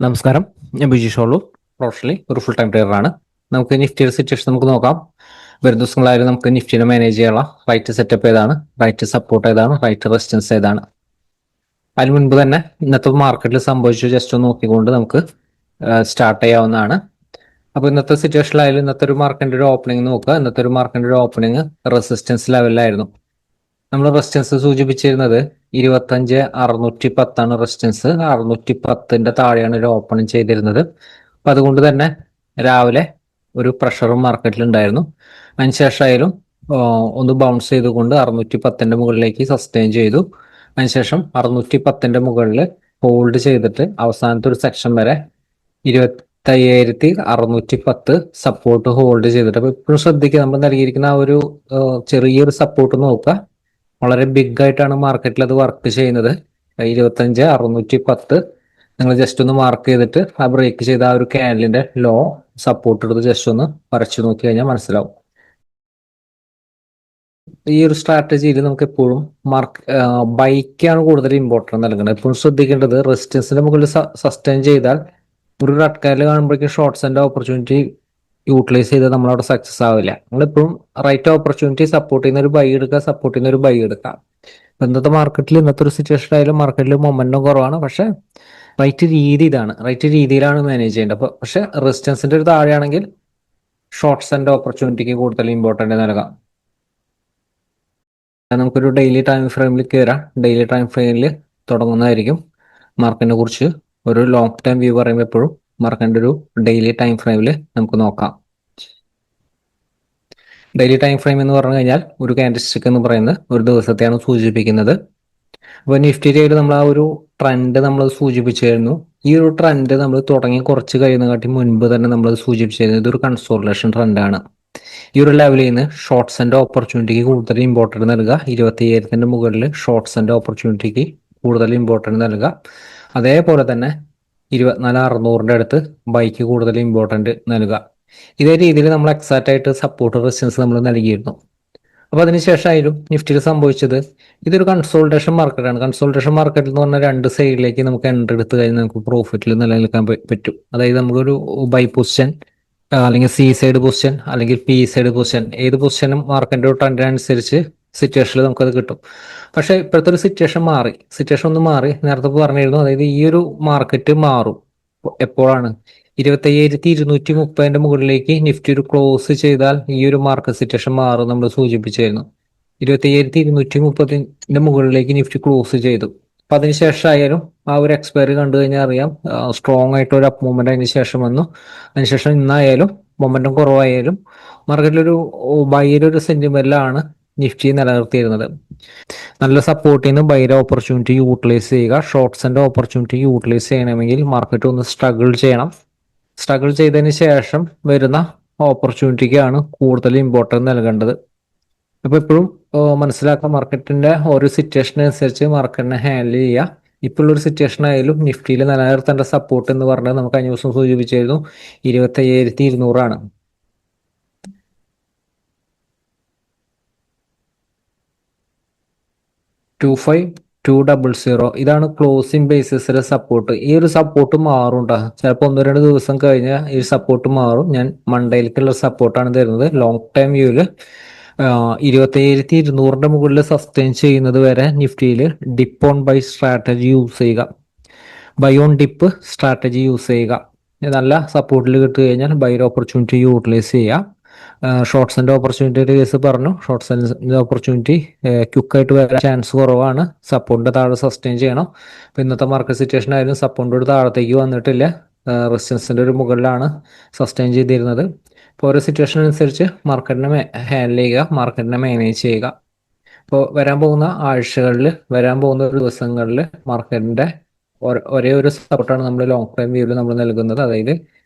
നമസ്കാരം, ഞാൻ ബിജി ഷോളു. പ്രൊഫഷണലി ഒരു ഫുൾ ടൈം ട്രേഡറാണ്. നമുക്ക് നിഫ്റ്റിയുടെ സിറ്റുവേഷൻ നമുക്ക് നോക്കാം. വരും ദിവസങ്ങളായാലും നമുക്ക് നിഫ്റ്റിനെ മാനേജ് ചെയ്യാനുള്ള റൈറ്റ് സെറ്റപ്പ് ഏതാണ്, റൈറ്റ് സപ്പോർട്ട് ഏതാണ്, റൈറ്റ് റെസിസ്റ്റൻസ് ഏതാണ്. അതിന് മുൻപ് തന്നെ ഇന്നത്തെ മാർക്കറ്റിൽ സംഭവിച്ചു ജസ്റ്റ് ഒന്ന് നോക്കിക്കൊണ്ട് നമുക്ക് സ്റ്റാർട്ട് ചെയ്യാവുന്നതാണ്. അപ്പോൾ ഇന്നത്തെ സിറ്റുവേഷനിലായാലും ഇന്നത്തെ ഒരു മാർക്കറ്റിന്റെ ഒരു ഓപ്പണിംഗ് നോക്കുക. ഇന്നത്തെ ഒരു മാർക്കറ്റിന്റെ ഒരു ഓപ്പണിംഗ് റെസിസ്റ്റൻസ് ലെവലിലായിരുന്നു. നമ്മൾ റെസിസ്റ്റൻസ് സൂചിപ്പിച്ചിരുന്നത് 25,610 റെസിസ്റ്റൻസ്. 610 താഴെയാണ് ഒരു ഓപ്പണിംഗ് ചെയ്തിരുന്നത്. അപ്പൊ അതുകൊണ്ട് തന്നെ രാവിലെ ഒരു പ്രഷറും മാർക്കറ്റിൽ ഉണ്ടായിരുന്നു. അതിനുശേഷമായാലും ഒന്ന് ബൗൺസ് ചെയ്തുകൊണ്ട് 610 മുകളിലേക്ക് സസ്റ്റെയിൻ ചെയ്തു. അതിനുശേഷം 610 മുകളിൽ ഹോൾഡ് ചെയ്തിട്ട് അവസാനത്തെ ഒരു സെക്ഷൻ വരെ 25,610 സപ്പോർട്ട് ഹോൾഡ് ചെയ്തിട്ട്. അപ്പൊ ഇപ്പോഴും ശ്രദ്ധിക്കുക, നമ്മൾ നൽകിയിരിക്കുന്ന ആ ഒരു ചെറിയൊരു സപ്പോർട്ട് നോക്കുക. വളരെ ബിഗ് ആയിട്ടാണ് മാർക്കറ്റിൽ അത് വർക്ക് ചെയ്യുന്നത്. 25,610 നിങ്ങൾ ജസ്റ്റ് ഒന്ന് മാർക്ക് ചെയ്തിട്ട് ആ ബ്രേക്ക് ചെയ്ത ആ ഒരു ക്യാൻഡലിന്റെ ലോ സപ്പോർട്ട് എടുത്ത് ജസ്റ്റ് ഒന്ന് വരച്ചു നോക്കി കഴിഞ്ഞാൽ മനസ്സിലാവും. ഈ ഒരു സ്ട്രാറ്റജിയിൽ നമുക്ക് എപ്പോഴും ബൈക്കാണ് കൂടുതൽ ഇമ്പോർട്ടൻസ് നൽകുന്നത്. എപ്പോഴും ശ്രദ്ധിക്കേണ്ടത് റെസിസ്റ്റൻസിന്റെ മുകളിൽ സസ്റ്റെയിൻ ചെയ്താൽ ഒരു റെഡ് കാൻഡിൽ കാണുമ്പോഴേക്കും ഷോർട്ട്സിന്റെ ഓപ്പർച്യൂണിറ്റി യൂട്ടിലൈസ് ചെയ്ത് നമ്മളവിടെ സക്സസ് ആവില്ല. നമ്മളിപ്പോഴും റൈറ്റ് ഓപ്പർച്യൂണിറ്റി സപ്പോർട്ട് ചെയ്യുന്ന ഒരു ബൈ എടുക്കുക, സപ്പോർട്ട് ചെയ്യുന്ന ഒരു ബൈ എടുക്കാം. ഇന്നത്തെ മാർക്കറ്റിൽ ഇന്നത്തെ ഒരു സിറ്റുവേഷൻ ആയാലും മാർക്കറ്റിൽ മൊമെന്റം കുറവാണ്. പക്ഷെ റൈറ്റ് രീതി ഇതാണ്, റൈറ്റ് രീതിയിലാണ് മാനേജ് ചെയ്യേണ്ടത്. അപ്പൊ പക്ഷെ റെസിസ്റ്റൻസിന്റെ ഒരു താഴെയാണെങ്കിൽ ഷോർട്ട്സ് ആൻഡ് ഓപ്പർച്യൂണിറ്റിക്ക് കൂടുതൽ ഇമ്പോർട്ടന്റ് നൽകാം. നമുക്കൊരു ഡെയിലി ടൈം ഫ്രെയിമിൽ കയറാം. ഡെയിലി ടൈം ഫ്രെയിമിൽ തുടങ്ങുന്നതായിരിക്കും. മാർക്കറ്റിനെ കുറിച്ച് ഒരു ലോങ് ടൈം വ്യൂ പറയുമ്പോൾ എപ്പോഴും മാർക്കറ്റിന്റെ ഒരു ഡെയിലി ടൈം ഫ്രെയിമിൽ നമുക്ക് നോക്കാം. ഡെയിലി ടൈം ഫ്രെയിം എന്ന് പറഞ്ഞു കഴിഞ്ഞാൽ ഒരു ക്യാൻഡിൽസ്റ്റിക് എന്ന് പറയുന്നത് ഒരു ദിവസത്തെയാണ് സൂചിപ്പിക്കുന്നത്. അപ്പോൾ നിഫ്റ്റിയിൽ നമ്മൾ ആ ഒരു ട്രെൻഡ് നമ്മൾ സൂചിപ്പിച്ചായിരുന്നു. ഈ ഒരു ട്രെൻഡ് നമ്മൾ തുടങ്ങി കുറച്ച് കഴിയുന്നതിനെക്കാട്ടി മുൻപ് തന്നെ നമ്മൾ സൂചിപ്പിച്ചിരുന്നു. ഇതൊരു കൺസോളിഡേഷൻ ട്രെൻഡാണ്. ഈ ഒരു ലെവലിൽ നിന്ന് ഷോർട്ട്സ് ആൻഡ് ഓപ്പർച്യൂണിറ്റിക്ക് കൂടുതൽ ഇമ്പോർട്ടൻറ്റ് നൽകുക. 25,000 മുകളിൽ ഷോർട്ട്സ് ആൻഡ് ഓപ്പർച്യൂണിറ്റിക്ക് കൂടുതൽ ഇമ്പോർട്ടൻറ്റ് നൽകുക. അതേപോലെ തന്നെ 24,600 അടുത്ത് ബൈക്ക് കൂടുതൽ ഇമ്പോർട്ടൻറ്റ് നൽകുക. ഇതേ രീതിയിൽ നമ്മൾ എക്സാക്റ്റ് ആയിട്ട് സപ്പോർട്ട് റെസിസ്റ്റൻസ് നമ്മൾ നൽകിയിരുന്നു. അപ്പൊ അതിനുശേഷമായാലും നിഫ്റ്റിയിൽ സംഭവിച്ചത് ഇതൊരു കൺസോൾട്ടേഷൻ മാർക്കറ്റാണ്. കൺസോൾട്ടേഷൻ മാർക്കറ്റ് എന്ന് പറഞ്ഞാൽ രണ്ട് സൈഡിലേക്ക് നമുക്ക് എൻട്രി എടുത്തു കഴിഞ്ഞാൽ നമുക്ക് പ്രോഫിറ്റിൽ നിലനിൽക്കാൻ പറ്റും. അതായത് നമുക്കൊരു ബൈ പൊസിഷൻ അല്ലെങ്കിൽ സി സൈഡ് പൊസിഷൻ അല്ലെങ്കിൽ പി സൈഡ് പൊസിഷൻ, ഏത് പൊസിഷനും മാർക്കറ്റിന്റെ ട്രെൻഡിനനുസരിച്ച് സിറ്റുവേഷനിൽ നമുക്കത് കിട്ടും. പക്ഷെ ഇപ്പോഴത്തെ ഒരു സിറ്റുവേഷൻ ഒന്ന് മാറി. നേരത്തെ പറഞ്ഞിരുന്നു, അതായത് ഈ ഒരു മാർക്കറ്റ് മാറും എപ്പോഴാണ് 25,230 മുകളിലേക്ക് നിഫ്റ്റി ഒരു ക്ലോസ് ചെയ്താൽ ഈ ഒരു മാർക്കറ്റ് സിറ്റുവേഷൻ മാറും നമ്മൾ സൂചിപ്പിച്ചായിരുന്നു. 25,230 മുകളിലേക്ക് നിഫ്റ്റി ക്ലോസ് ചെയ്തു. അപ്പൊ അതിനുശേഷം ആയാലും ആ ഒരു എക്സ്പയറി കണ്ടു കഴിഞ്ഞാൽ അറിയാം സ്ട്രോങ് ആയിട്ട് ഒരു അപ്പ് മൂവ്മെന്റ് അതിന് ശേഷം വന്നു. അതിനുശേഷം ഇന്നായാലും മൊമെന്റം കുറവായാലും മാർക്കറ്റിലൊരു ബൈയിലൊരു സെന്റിമെന്റിലാണ് നിഫ്റ്റി നിലനിർത്തിയിരുന്നത്. നല്ല സപ്പോർട്ടിൽ നിന്ന് ബൈയുടെ ഓപ്പർച്യൂണിറ്റി യൂട്ടിലൈസ് ചെയ്യുക. ഷോർട്ട്സ് ആൻഡ് ഓപ്പർച്യൂണിറ്റി യൂട്ടിലൈസ് ചെയ്യണമെങ്കിൽ മാർക്കറ്റ് ഒന്ന് സ്ട്രഗിൾ ചെയ്യണം. സ്ട്രഗിൾ ചെയ്തതിന് ശേഷം വരുന്ന ഓപ്പർച്യൂണിറ്റിക്കാണ് കൂടുതൽ ഇമ്പോർട്ടൻസ് നൽകേണ്ടത്. അപ്പൊ എപ്പോഴും മനസ്സിലാക്കാം, മാർക്കറ്റിന്റെ ഓരോ സിറ്റുവേഷനനുസരിച്ച് മാർക്കറ്റിനെ ഹാൻഡിൽ ചെയ്യുക. ഇപ്പോൾ ഒരു സിറ്റുവേഷൻ ആയാലും നിഫ്റ്റിയിൽ നിലനിർത്തേണ്ട സപ്പോർട്ട് എന്ന് പറഞ്ഞാൽ നമുക്ക് കഴിഞ്ഞ ദിവസം സൂചിപ്പിച്ചായിരുന്നു 25,200 25,200 ഇതാണ് ക്ലോസിംഗ് ബേസിസിലെ സപ്പോർട്ട്. ഈ ഒരു സപ്പോർട്ട് മാറും കേട്ടോ. ചിലപ്പോൾ 1-2 ദിവസം കഴിഞ്ഞാൽ ഈ സപ്പോർട്ട് മാറും. ഞാൻ മണ്ടയിലേക്കുള്ള സപ്പോർട്ടാണ് തരുന്നത്. ലോങ് ടൈം വ്യൂവില് 25,200 മുകളിൽ സസ്റ്റെയിൻ ചെയ്യുന്നത് വരെ നിഫ്റ്റിയിൽ dip on buy strategy use ചെയ്യുക. Buy on dip strategy use ചെയ്യുക. നല്ല സപ്പോർട്ടിൽ കിട്ടി കഴിഞ്ഞാൽ ബൈയുടെ ഓപ്പർച്യൂണിറ്റി യൂട്ടിലൈസ് ചെയ്യുക. ഷോർട്ട്സ് ആൻഡ് ഓപ്പർച്യൂണിറ്റിയുടെ കേസ് പറഞ്ഞു. ഷോർട്ട്സ് ആൻഡ് ഓപ്പർച്യൂണിറ്റി ക്വിക്കായിട്ട് വരാൻ ചാൻസ് കുറവാണ്. സപ്പോർട്ടിന്റെ താഴെ സസ്റ്റെയിൻ ചെയ്യണം. ഇപ്പൊ ഇന്നത്തെ മാർക്കറ്റ് സിറ്റുവേഷൻ ആയാലും സപ്പോർട്ടിന്റെ താഴത്തേക്ക് വന്നിട്ടില്ല, റെസിസ്റ്റൻസിന്റെ ഒരു മുകളിലാണ് സസ്റ്റെയിൻ ചെയ്തിരുന്നത്. ഇപ്പോൾ ഓരോ സിറ്റുവേഷൻ അനുസരിച്ച് മാർക്കറ്റിനെ ഹാൻഡിൽ ചെയ്യുക, മാർക്കറ്റിനെ മാനേജ് ചെയ്യുക. ഇപ്പോൾ വരാൻ പോകുന്ന ആഴ്ചകളിൽ, വരാൻ പോകുന്ന ഒരു ദിവസങ്ങളിൽ മാർക്കറ്റിന്റെ ഒരേ ഒരു സപ്പോർട്ടാണ് നമ്മൾ ലോങ് ടൈം വ്യൂവിൽ നമ്മൾ നൽകുന്നത്. അതായത്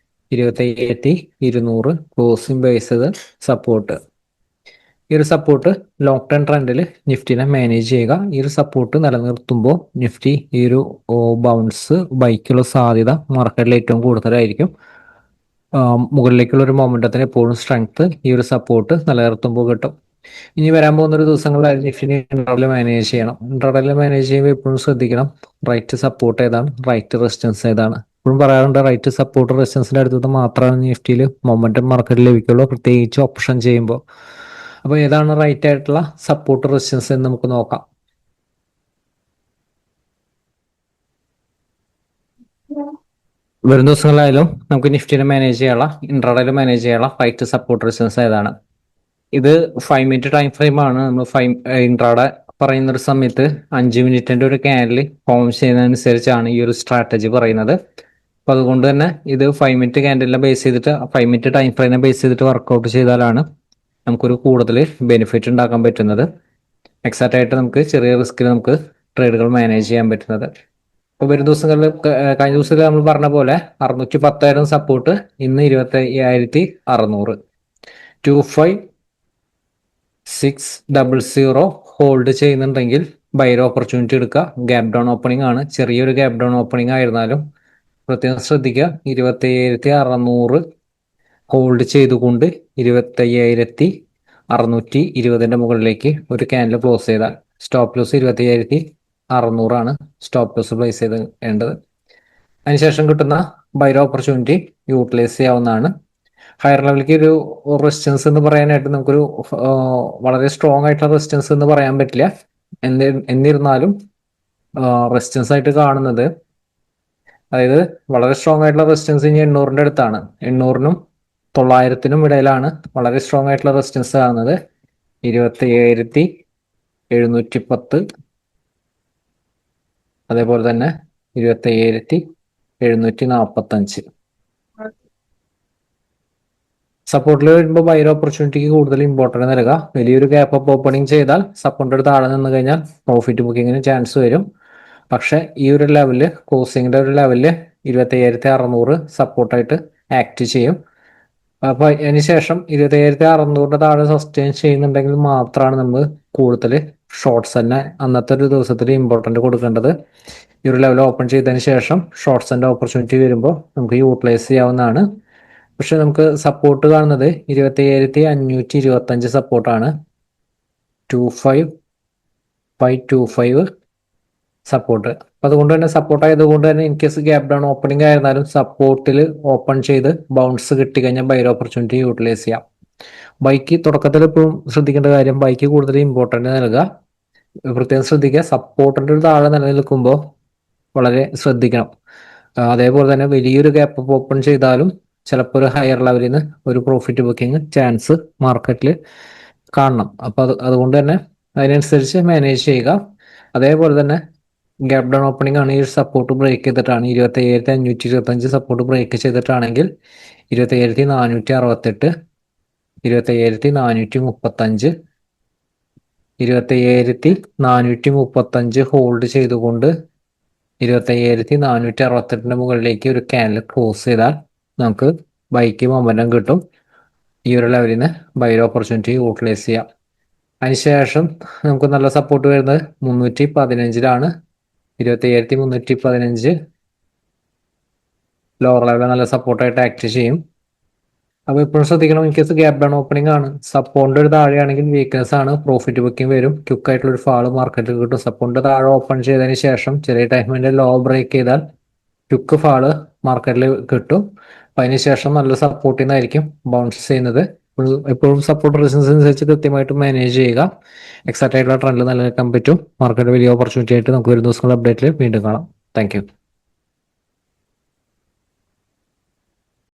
25,200 ക്ലോസിംഗ് ബേസ്ഡ് സപ്പോർട്ട്. ഈ ഒരു സപ്പോർട്ട് ലോങ് ടേം ട്രെൻഡിൽ നിഫ്റ്റിനെ മാനേജ് ചെയ്യുക. ഈ ഒരു സപ്പോർട്ട് നിലനിർത്തുമ്പോൾ നിഫ്റ്റി ഈ ഒരു ബൗൺസ് ബൈക്കുള്ള സാധ്യത മാർക്കറ്റിൽ ഏറ്റവും കൂടുതലായിരിക്കും. മുകളിലേക്കുള്ള ഒരു മൊമെന്റത്തിന് എപ്പോഴും സ്ട്രെങ്ത് ഈ ഒരു സപ്പോർട്ട് നിലനിർത്തുമ്പോൾ കിട്ടും. ഇനി വരാൻ പോകുന്ന ഒരു ദിവസങ്ങളിൽ നിഫ്റ്റിനെ ഇൻട്രാഡേയിൽ മാനേജ് ചെയ്യണം. ഇൻട്രാഡേയിൽ മാനേജ് ചെയ്യുമ്പോൾ എപ്പോഴും ശ്രദ്ധിക്കണം റൈറ്റ് സപ്പോർട്ട് ഏതാണ്, റൈറ്റ് റെസിസ്റ്റൻസ് ഏതാണ്. എപ്പോഴും പറയാറുണ്ട് റൈറ്റ് സപ്പോർട്ട് റെസിസ്റ്റൻസിന്റെ അടുത്തത് മാത്രമാണ് നിഫ്റ്റിയിൽ മൊമെന്റം മാർക്കറ്റിൽ ലഭിക്കുള്ളൂ, പ്രത്യേകിച്ച് ഓപ്ഷൻ ചെയ്യുമ്പോൾ. അപ്പോൾ ഏതാണ് റൈറ്റ് ആയിട്ടുള്ള സപ്പോർട്ട് റെസിസ്റ്റൻസ് എന്ന് നമുക്ക് നോക്കാം. വരും ദിവസങ്ങളിലായാലും നമുക്ക് നിഫ്റ്റിനെ മാനേജ് ചെയ്യാനുള്ള, ഇൻട്രാഡേയിൽ മാനേജ് ചെയ്യാനുള്ള റൈറ്റ് സപ്പോർട്ട് റെസിസ്റ്റൻസ് ഏതാണ്? ഇത് 5 മിനിറ്റ് ടൈം ഫ്രെയിം ആണ്. നമ്മൾ ഇൻട്രാഡേ പറയുന്ന ഒരു സമയത്ത് 5 മിനിറ്റിന്റെ ഒരു ക്യാൻഡിൽ ഫോം ചെയ്യുന്നതനുസരിച്ചാണ് ഈ ഒരു സ്ട്രാറ്റജി പറയുന്നത്. അപ്പൊ അതുകൊണ്ട് തന്നെ ഇത് 5 മിനിറ്റ് ക്യാൻഡിലിനെ ബേസ് ചെയ്തിട്ട്, 5 മിനിറ്റ് ടൈം ഫ്രെയിമിനെ ബേസ് ചെയ്തിട്ട് വർക്ക്ഔട്ട് ചെയ്താലാണ് നമുക്കൊരു കൂടുതൽ ബെനിഫിറ്റ് ഉണ്ടാക്കാൻ പറ്റുന്നത്. എക്സാക്റ്റ് ആയിട്ട് നമുക്ക് ചെറിയ റിസ്കിൽ നമുക്ക് ട്രേഡുകൾ മാനേജ് ചെയ്യാൻ പറ്റുന്നത്. ഇപ്പൊ വരും ദിവസങ്ങളിൽ കഴിഞ്ഞ ദിവസത്തിൽ നമ്മൾ പറഞ്ഞ പോലെ 610,000 സപ്പോർട്ട്, ഇന്ന് 25,600. 25,600 ഹോൾഡ് ചെയ്യുന്നുണ്ടെങ്കിൽ ബൈർ ഓപ്പർച്യൂണിറ്റി എടുക്കുക. ഗ്യാപ് ഡൗൺ ഓപ്പണിംഗ് ആണ്, ചെറിയൊരു ഗ്യാപ് ഡൗൺ ഓപ്പണിംഗ് ആയിരുന്നാലും പ്രത്യേകം ശ്രദ്ധിക്കുക. 25,600 ഹോൾഡ് ചെയ്തുകൊണ്ട് 25,620 മുകളിലേക്ക് ഒരു ക്യാൻഡിൽ ക്ലോസ് ചെയ്താൽ stop loss 25,600 stop loss place ചെയ്തേണ്ടത്. അതിനുശേഷം കിട്ടുന്ന ബൈർ ഓപ്പർച്യൂണിറ്റി യൂട്ടിലൈസ് ചെയ്യാവുന്നതാണ്. ഹയർ ലെവലിലേക്ക് ഒരു റെസിസ്റ്റൻസ് എന്ന് പറയാനായിട്ട് നമുക്കൊരു വളരെ സ്ട്രോങ് ആയിട്ടുള്ള റെസിസ്റ്റൻസ് എന്ന് പറയാൻ പറ്റില്ല. എന്നിരുന്നാലും റെസിസ്റ്റൻസ് ആയിട്ട് കാണുന്നത്, അതായത് വളരെ സ്ട്രോങ് ആയിട്ടുള്ള റെസിസ്റ്റൻസ് ഇനി 800ന്റെ അടുത്താണ്. 800നും 900നും ഇടയിലാണ് വളരെ സ്ട്രോങ് ആയിട്ടുള്ള റെസിസ്റ്റൻസ് കാണുന്നത്. 25,710, അതേപോലെ തന്നെ 25,745. സപ്പോർട്ടിൽ വരുമ്പോൾ ബൈർ ഓപ്പർച്യൂണിറ്റിക്ക് കൂടുതൽ ഇമ്പോർട്ടൻസ് നൽകുക. വലിയൊരു ഗ്യാപ്പ് അപ്പ് ഓപ്പണിംഗ് ചെയ്താൽ സപ്പോർട്ടിന്റെ താഴെ നിന്ന് കഴിഞ്ഞാൽ പ്രോഫിറ്റ് ബുക്കിങ്ങിന് ചാൻസ് വരും. പക്ഷെ ഈ ഒരു ലെവലില്, ക്ലോസിങ്ങിന്റെ ഒരു ലെവലില് 25,600 സപ്പോർട്ടായിട്ട് ആക്ട് ചെയ്യും. അപ്പൊ അതിനുശേഷം 25,600 താഴെ സസ്റ്റെയിൻ ചെയ്യുന്നുണ്ടെങ്കിൽ മാത്രമാണ് നമ്മൾ കൂടുതൽ ഷോർട്ട്സ് തന്നെ അന്നത്തെ ഒരു ദിവസത്തിൽ ഇമ്പോർട്ടന്റ് കൊടുക്കേണ്ടത്. ഈ ഒരു ലെവൽ ഓപ്പൺ ചെയ്തതിന് ശേഷം ഷോർട്ട്സിന്റെ ഓപ്പർച്യൂണിറ്റി വരുമ്പോൾ നമുക്ക് യൂട്ടിലൈസ് ചെയ്യാവുന്നതാണ്. പക്ഷെ നമുക്ക് സപ്പോർട്ട് കാണുന്നത് 25,525 സപ്പോർട്ടാണ്. 25,525 സപ്പോർട്ട്. അപ്പൊ അതുകൊണ്ട് തന്നെ സപ്പോർട്ട് ആയതുകൊണ്ട് തന്നെ in case gap down opening ആയിരുന്നാലും സപ്പോർട്ടിൽ ഓപ്പൺ ചെയ്ത് ബൗൺസ് കിട്ടിക്കഴിഞ്ഞാൽ ബൈർ ഓപ്പർച്യൂണിറ്റി യൂട്ടിലൈസ് ചെയ്യാം. ബൈക്ക് തുടക്കത്തിൽ എപ്പോഴും ശ്രദ്ധിക്കേണ്ട കാര്യം, ബൈക്ക് കൂടുതൽ ഇമ്പോർട്ടന്റ് നൽകുക. പ്രത്യേകം ശ്രദ്ധിക്കുക, സപ്പോർട്ടിന്റെ ഒരു താഴെ നിലനിൽക്കുമ്പോൾ വളരെ ശ്രദ്ധിക്കണം. അതേപോലെ തന്നെ വലിയൊരു ഗ്യാപ്പ് ഓപ്പൺ ചെയ്താലും ചിലപ്പോൾ ഒരു ഹയർ ലെവലിൽ നിന്ന് ഒരു പ്രോഫിറ്റ് ബുക്കിംഗ് ചാൻസ് മാർക്കറ്റിൽ കാണണം. അപ്പൊ അതുകൊണ്ട് തന്നെ അതിനനുസരിച്ച് മാനേജ് ചെയ്യുക. അതേപോലെ തന്നെ ഗ്യാപ് ഡൗൺ ഓപ്പണിംഗ് ആണ്, ഈ സപ്പോർട്ട് ബ്രേക്ക് ചെയ്തിട്ടാണ് 25,525 സപ്പോർട്ട് ബ്രേക്ക് ചെയ്തിട്ടാണെങ്കിൽ 25,468, 25,435, 25,435 ഹോൾഡ് ചെയ്തുകൊണ്ട് 25,468 മുകളിലേക്ക് ഒരു ക്യാൻഡിൽ ക്ലോസ് ചെയ്താൽ നമുക്ക് ബൈക്ക് മൊമെന്റം കിട്ടും. ഈ ഒരു ലെവലിൽ നിന്ന് ബൈർ ഓപ്പർച്യൂണിറ്റി യൂട്ടിലൈസ് ചെയ്യാം. അതിനുശേഷം നമുക്ക് നല്ല സപ്പോർട്ട് വരുന്നത് 315 25,315 ലോവർ ലെവലിൽ നല്ല സപ്പോർട്ടായിട്ട് ആക്ട് ചെയ്യും. അപ്പൊ ഇപ്പോഴും ശ്രദ്ധിക്കണം, in case gap down opening ആണ്, സപ്പോർട്ടിന്റെ ഒരു താഴെയാണെങ്കിൽ വീക്ക്നെസ് ആണ്, പ്രോഫിറ്റ് ബുക്കിംഗ് വരും, ക്വിക്ക് ആയിട്ടുള്ള ഒരു ഫാള് മാർക്കറ്റിൽ കിട്ടും. സപ്പോർട്ടിന്റെ താഴെ ഓപ്പൺ ചെയ്തതിന് ശേഷം ചെറിയ ടൈമിന്റെ ലോ ബ്രേക്ക് ചെയ്താൽ ക്വിക്ക് ഫാള് മാർക്കറ്റിൽ കിട്ടും. അപ്പൊ അതിനുശേഷം നല്ല സപ്പോർട്ടിൽ നിന്നായിരിക്കും ബൗൺസ് ചെയ്യുന്നത്. എപ്പോഴും സപ്പോർട്ട് റെസിസ്റ്റൻസ് അനുസരിച്ച് കൃത്യമായിട്ട് മാനേജ് ചെയ്യുക. എക്സാക്റ്റ് ആയിട്ടുള്ള ട്രെൻഡിൽ നിലനിൽക്കാൻ പറ്റും. മാർക്കറ്റ് വലിയ ഓപ്പർച്യൂണിറ്റി ആയിട്ട് നമുക്ക് ഒരു ദിവസങ്ങളുടെ അപ്ഡേറ്റിൽ വീണ്ടും കാണാം. Thank you.